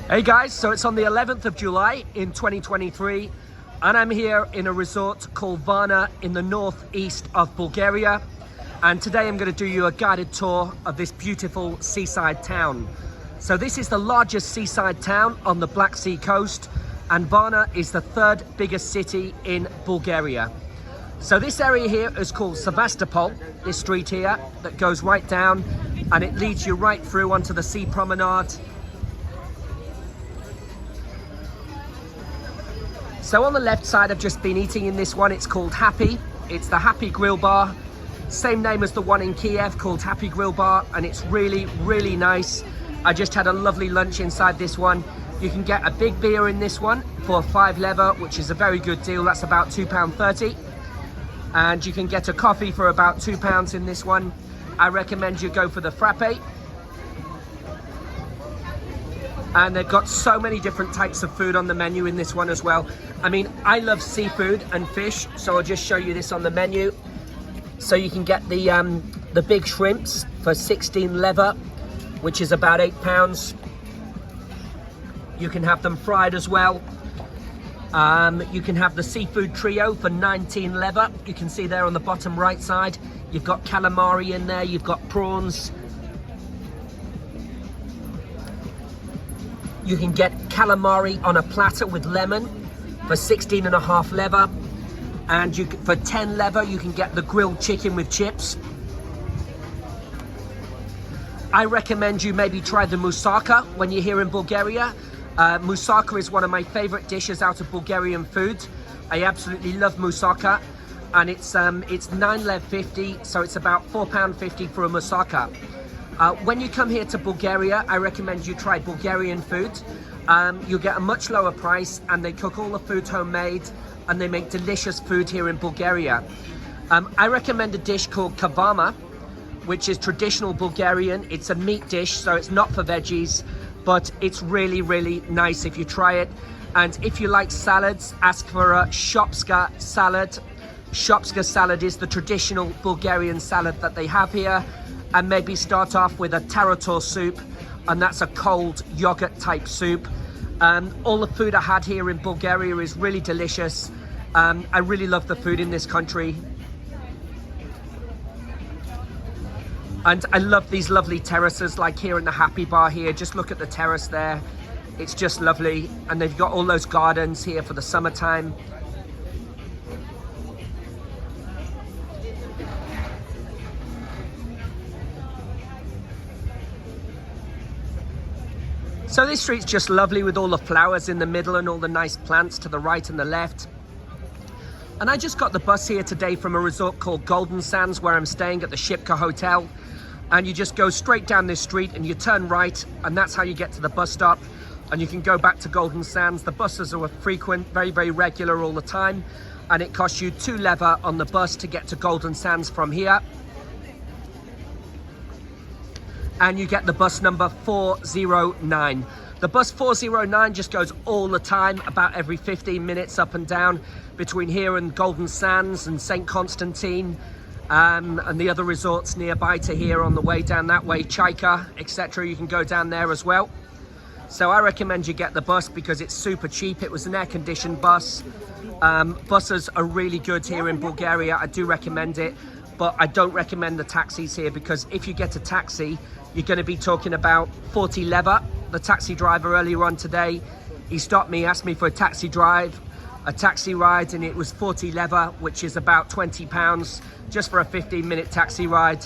Hey guys, so it's on the 11th of July in 2023 and I'm here in a resort called Varna in the northeast of Bulgaria, and today I'm going to do you a guided tour of this beautiful seaside town. So this is the largest seaside town on the Black Sea coast, and Varna is the third biggest city in Bulgaria. So this area here is called Sevastopol, this street here that goes right down and it leads you right through onto the sea promenade. So on the left side, I've just been eating in this one. It's called Happy. It's the Happy Grill Bar. Same name as the one in Kiev called Happy Grill Bar, and it's really, really nice. I just had a lovely lunch inside this one. You can get a big beer in this one for £5 which is a very good deal. That's about £2.30. And you can get a coffee for about £2 in this one. I recommend you go for the frappe. And they've got so many different types of food on the menu in this one as well. I mean, I love seafood and fish, so I'll just show you this on the menu. So you can get the big shrimps for 16 lever, which is about £8. You can have them fried as well. You can have the seafood trio for 19 lever. You can see there on the bottom right side, you've got calamari in there, you've got prawns. You can get calamari on a platter with lemon for 16.5 lever. And for 10 lever, you can get the grilled chicken with chips. I recommend you maybe try the moussaka when you're here in Bulgaria. Moussaka is one of my favorite dishes out of Bulgarian food. I absolutely love moussaka. And it's 9 lev 50, so it's about £4.50 for a moussaka. When you come here to Bulgaria, I recommend you try Bulgarian food. You'll get a much lower price, and they cook all the food homemade, and they make delicious food here in Bulgaria. I recommend a dish called kavama, which is traditional Bulgarian. It's a meat dish, so it's not for veggies, but it's really, really nice if you try it. And if you like salads, ask for a shopska salad. Shopska salad is the traditional Bulgarian salad that they have here. And maybe start off with a tarator soup, and that's a cold yogurt type soup. All the food I had here in Bulgaria is really delicious. I really love the food in this country. And I love these lovely terraces, like here in the Happy Bar here. Just look at the terrace there. It's just lovely. And they've got all those gardens here for the summertime. So this street's just lovely with all the flowers in the middle and all the nice plants to the right and the left. And I just got the bus here today from a resort called Golden Sands, where I'm staying at the Shipka Hotel. And you just go straight down this street and you turn right, and that's how you get to the bus stop. And you can go back to Golden Sands. The buses are frequent, very, very regular all the time. And it costs you 2 lever on the bus to get to Golden Sands from here. And you get the bus number 409. The bus 409 just goes all the time, about every 15 minutes up and down between here and Golden Sands and St. Constantine, and the other resorts nearby to here on the way down that way, Chaika, etc. You can go down there as well. So I recommend you get the bus because it's super cheap. It was an air-conditioned bus. Buses are really good here in Bulgaria. I do recommend it, but I don't recommend the taxis here, because if you get a taxi, you're going to be talking about 40 lever. The taxi driver earlier on today, he stopped me, asked me for a taxi ride, and it was 40 lever, which is about £20 just for a 15-minute taxi ride.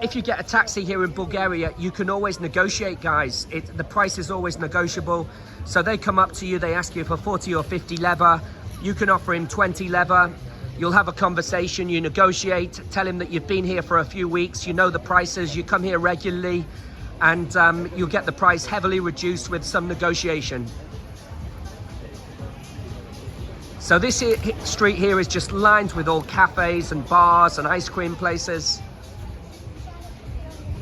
If you get a taxi here in Bulgaria, you can always negotiate, guys. The price is always negotiable. So they come up to you, they ask you for 40 or 50 lever. You can offer him 20 lever. You'll have a conversation, you negotiate, tell him that you've been here for a few weeks, you know the prices, you come here regularly, and you'll get the price heavily reduced with some negotiation. So this street here is just lined with all cafes and bars and ice cream places.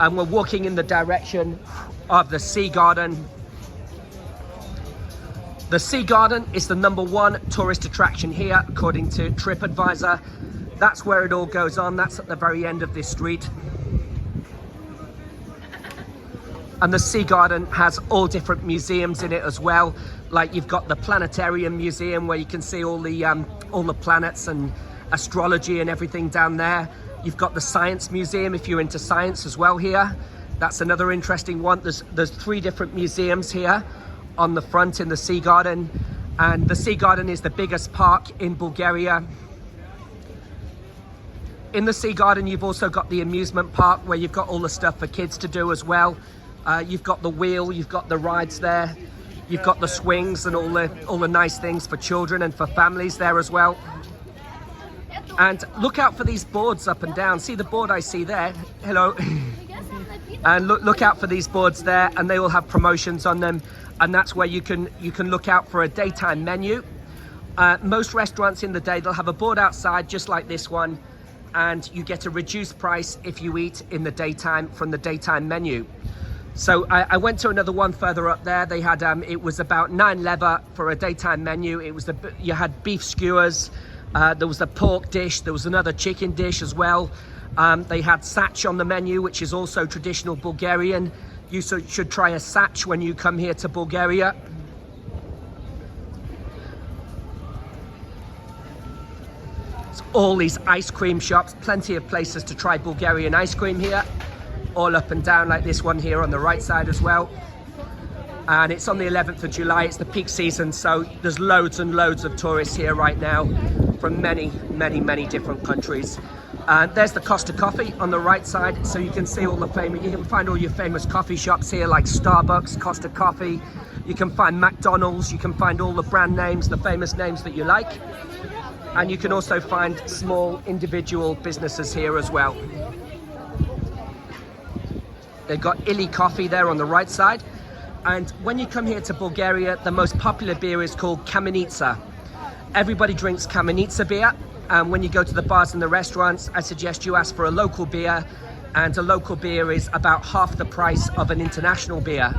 And we're walking in the direction of the Sea Garden. The Sea Garden is the #1 tourist attraction here, according to TripAdvisor. That's where it all goes on. That's at the very end of this street. And the Sea Garden has all different museums in it as well. Like you've got the Planetarium Museum where you can see all the planets and astrology and everything down there. You've got the Science Museum if you're into science as well here. That's another interesting one. There's 3 different museums here on the front in the Sea Garden. And the Sea Garden is the biggest park in Bulgaria. In the Sea Garden, you've also got the amusement park where you've got all the stuff for kids to do as well. You've got the wheel, you've got the rides there. You've got the swings and all the nice things for children and for families there as well. And look out for these boards up and down. See the board I see there? Hello. And look out for these boards there, and they will have promotions on them. And that's where you can look out for a daytime menu. Most restaurants in the day, they'll have a board outside just like this one, and you get a reduced price if you eat in the daytime from the daytime menu. So I went to another one further up there. They had it was about 9 leva for a daytime menu. It was you had beef skewers, there was a pork dish, there was another chicken dish as well. They had sach on the menu, which is also traditional Bulgarian. You should try a sach when you come here to Bulgaria. It's all these ice cream shops, plenty of places to try Bulgarian ice cream here. All up and down like this one here on the right side as well. And it's on the 11th of July, it's the peak season, so there's loads and loads of tourists here right now from many different countries. There's the Costa Coffee on the right side, so you can see all the famous, you can find all your famous coffee shops here like Starbucks, Costa Coffee. You can find McDonald's, you can find all the brand names, the famous names that you like. And you can also find small individual businesses here as well. They've got Ili coffee there on the right side. And when you come here to Bulgaria, the most popular beer is called Kamenica. Everybody drinks Kamenica beer. And when you go to the bars and the restaurants, I suggest you ask for a local beer. And a local beer is about half the price of an international beer.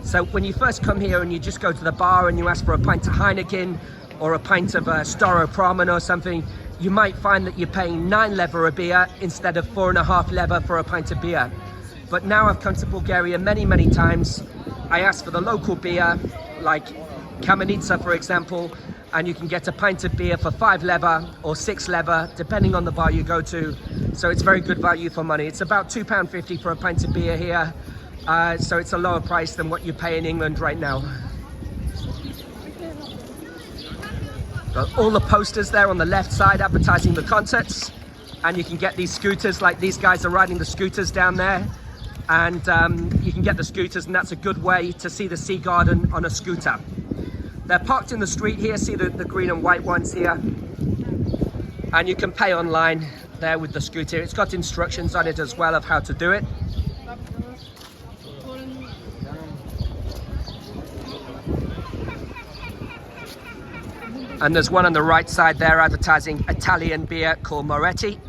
So when you first come here and you just go to the bar and you ask for a pint of Heineken or a pint of Staropramen or something, you might find that you're paying 9 leva a beer instead of 4.5 leva for a pint of beer. But now I've come to Bulgaria many times. I ask for the local beer, like Kamenica, for example, and you can get a pint of beer for 5 leva or 6 leva, depending on the bar you go to. So it's very good value for money. It's about £2.50 for a pint of beer here. So it's a lower price than what you pay in England right now. Got all the posters there on the left side advertising the concerts. And you can get these scooters, like these guys are riding the scooters down there. And you can get the scooters, and that's a good way to see the Sea Garden on a scooter. They're parked in the street here, see the green and white ones here. And you can pay online there with the scooter. It's got instructions on it as well of how to do it. And there's one on the right side there advertising Italian beer called Moretti.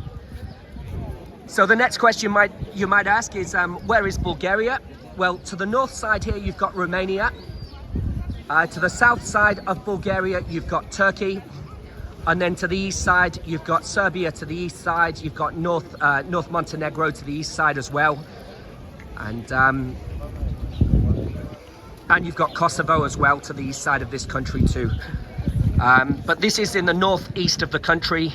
So the next question you might ask is, where is Bulgaria? Well, to the north side here, you've got Romania. To the south side of Bulgaria, you've got Turkey. And then to the east side, you've got Serbia to the east side. You've got North Montenegro to the east side as well. And you've got Kosovo as well to the east side of this country too. But this is in the northeast of the country.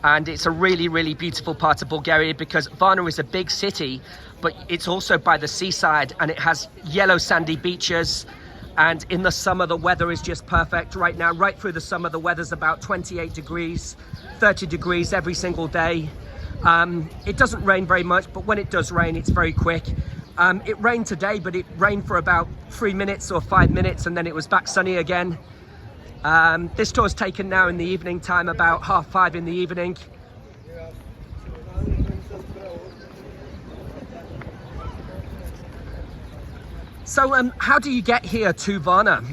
And it's a really beautiful part of Bulgaria because Varna is a big city, but it's also by the seaside, and it has yellow sandy beaches. And in the summer, the weather is just perfect. Right now, right through the summer, the weather's about 28 degrees, 30 degrees every single day. It doesn't rain very much, but when it does rain, it's very quick. It rained today, but it rained for about 3 minutes or 5 minutes, and then it was back sunny again. This tour is taken now in the evening time, about 5:30 in the evening. So how do you get here to Varna?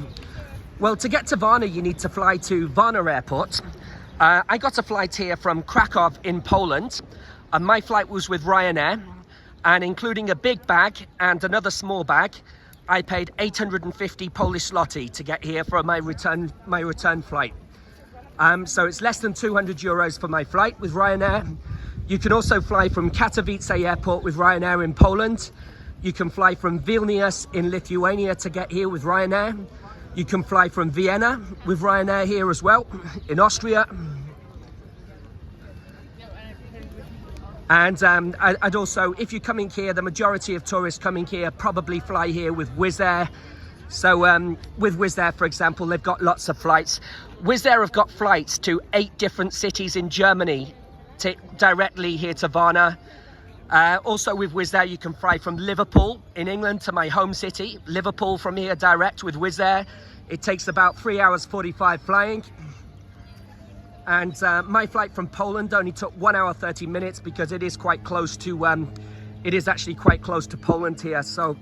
Well, to get to Varna, you need to fly to Varna Airport. I got a flight here from Krakow in Poland, and my flight was with Ryanair, and including a big bag and another small bag, I paid 850 Polish zloty to get here for my return flight. So it's less than 200 euros for my flight with Ryanair. You can also fly from Katowice Airport with Ryanair in Poland. You can fly from Vilnius in Lithuania to get here with Ryanair. You can fly from Vienna with Ryanair here as well, in Austria. And I'd also, if you're coming here, the majority of tourists coming here probably fly here with Wizz Air. So with Wizz Air, for example, they've got lots of flights. Wizz Air have got flights to 8 different cities in Germany directly here to Varna. Also with Wizz Air, you can fly from Liverpool in England to my home city. Liverpool from here direct with Wizz Air. It takes about 3 hours 45 flying. And my flight from Poland only took 1 hour 30 minutes because it is quite close to, it is actually quite close to Poland here. So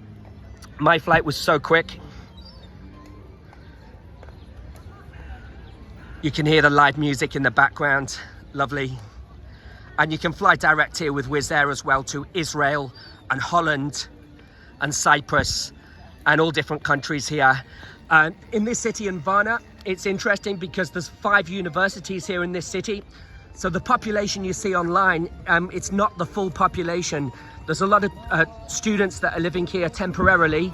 my flight was so quick. You can hear the live music in the background, lovely. And you can fly direct here with Wizz Air as well to Israel and Holland and Cyprus and all different countries here. In this city in Varna, it's interesting because there's 5 universities here in this city. So the population you see online, it's not the full population. There's a lot of students that are living here temporarily.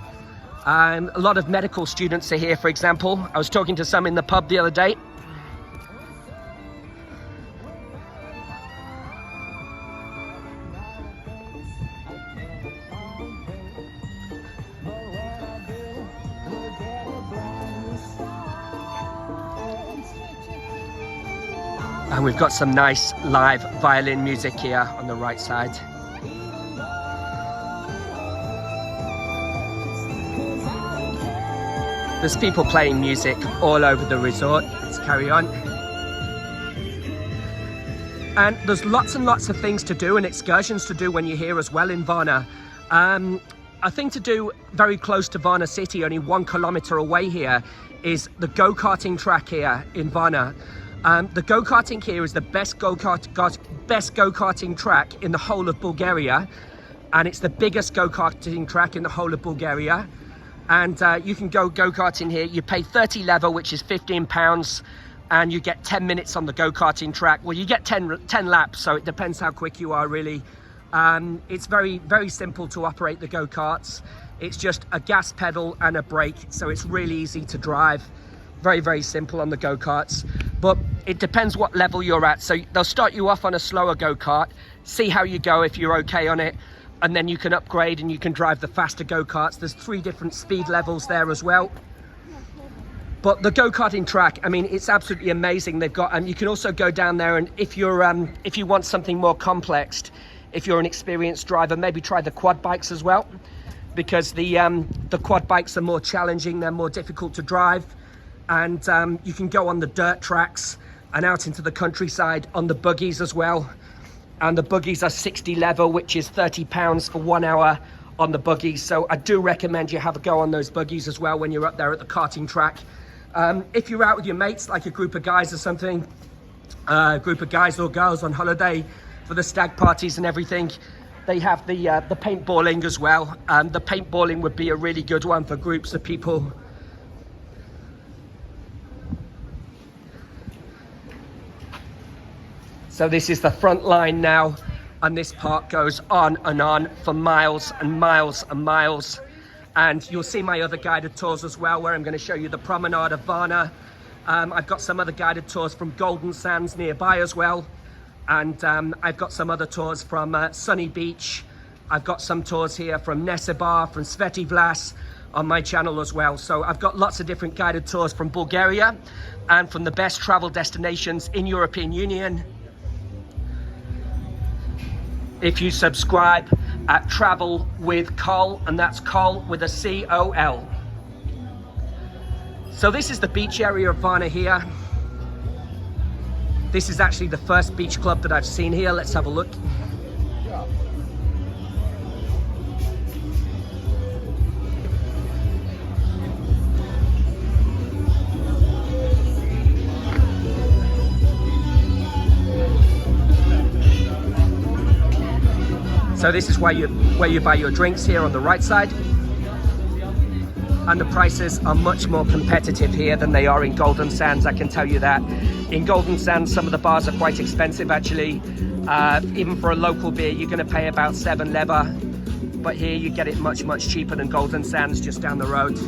A lot of medical students are here, for example. I was talking to some in the pub the other day. And we've got some nice live violin music here on the right side. There's people playing music all over the resort. Let's carry on. And there's lots and lots of things to do and excursions to do when you're here as well in Varna. A thing to do very close to Varna city, only 1 kilometer away here, is the go-karting track here in Varna. The go-karting here is the best go-karting track in the whole of Bulgaria, and it's the biggest go-karting track in the whole of Bulgaria. And you can go-karting here. You pay 30 leva, which is £15, and you get 10 minutes on the go-karting track. Well, you get 10 laps, so it depends how quick you are, really. It's very, very simple to operate the go-karts. It's just a gas pedal and a brake, so it's really easy to drive. Very, very simple on the go-karts, but it depends what level you're at. So they'll start you off on a slower go-kart, see how you go if you're okay on it, and then you can upgrade and you can drive the faster go-karts. There's 3 different speed levels there as well. But the go-karting track, I mean, it's absolutely amazing. They've got, and you can also go down there, and if you want something more complex, if you're an experienced driver, maybe try the quad bikes as well, because the quad bikes are more challenging, they're more difficult to drive. And you can go on the dirt tracks and out into the countryside on the buggies as well. And the buggies are 60 leva, which is £30 for 1 hour on the buggies. So I do recommend you have a go on those buggies as well when you're up there at the karting track. If you're out with your mates, like a group of guys or something, a group of guys or girls on holiday for the stag parties and everything, they have the paintballing as well. The paintballing would be a really good one for groups of people. So this is the front line now, and this park goes on for miles and miles and miles. And you'll see my other guided tours as well, where I'm going to show you the promenade of Varna. I've got some other guided tours from Golden Sands nearby as well. And I've got some other tours from Sunny Beach. I've got some tours here from Nesibar, from Sveti Vlas on my channel as well. So I've got lots of different guided tours from Bulgaria and from the best travel destinations in European Union. If you subscribe at Travel with Col, and that's Col with a C-O-L. So this is the beach area of Varna here. This is actually the first beach club that I've seen here. Let's have a look. So this is where you buy your drinks here on the right side. And the prices are much more competitive here than they are in Golden Sands, I can tell you that. In Golden Sands, some of the bars are quite expensive actually. Even for a local beer, you're going to pay about 7 leva. but here you get it much, much cheaper than Golden Sands just down the road.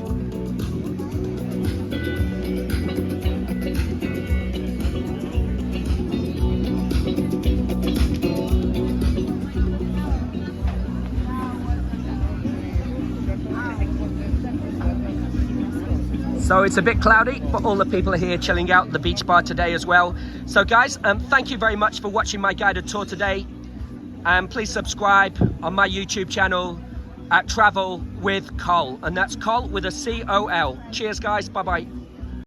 So it's a bit cloudy, but all the people are here chilling out at the beach bar today as well. So guys, thank you very much for watching my guided tour today. Please subscribe on my YouTube channel at Travel with Col, and that's Col with a C-O-L. Cheers guys, bye-bye.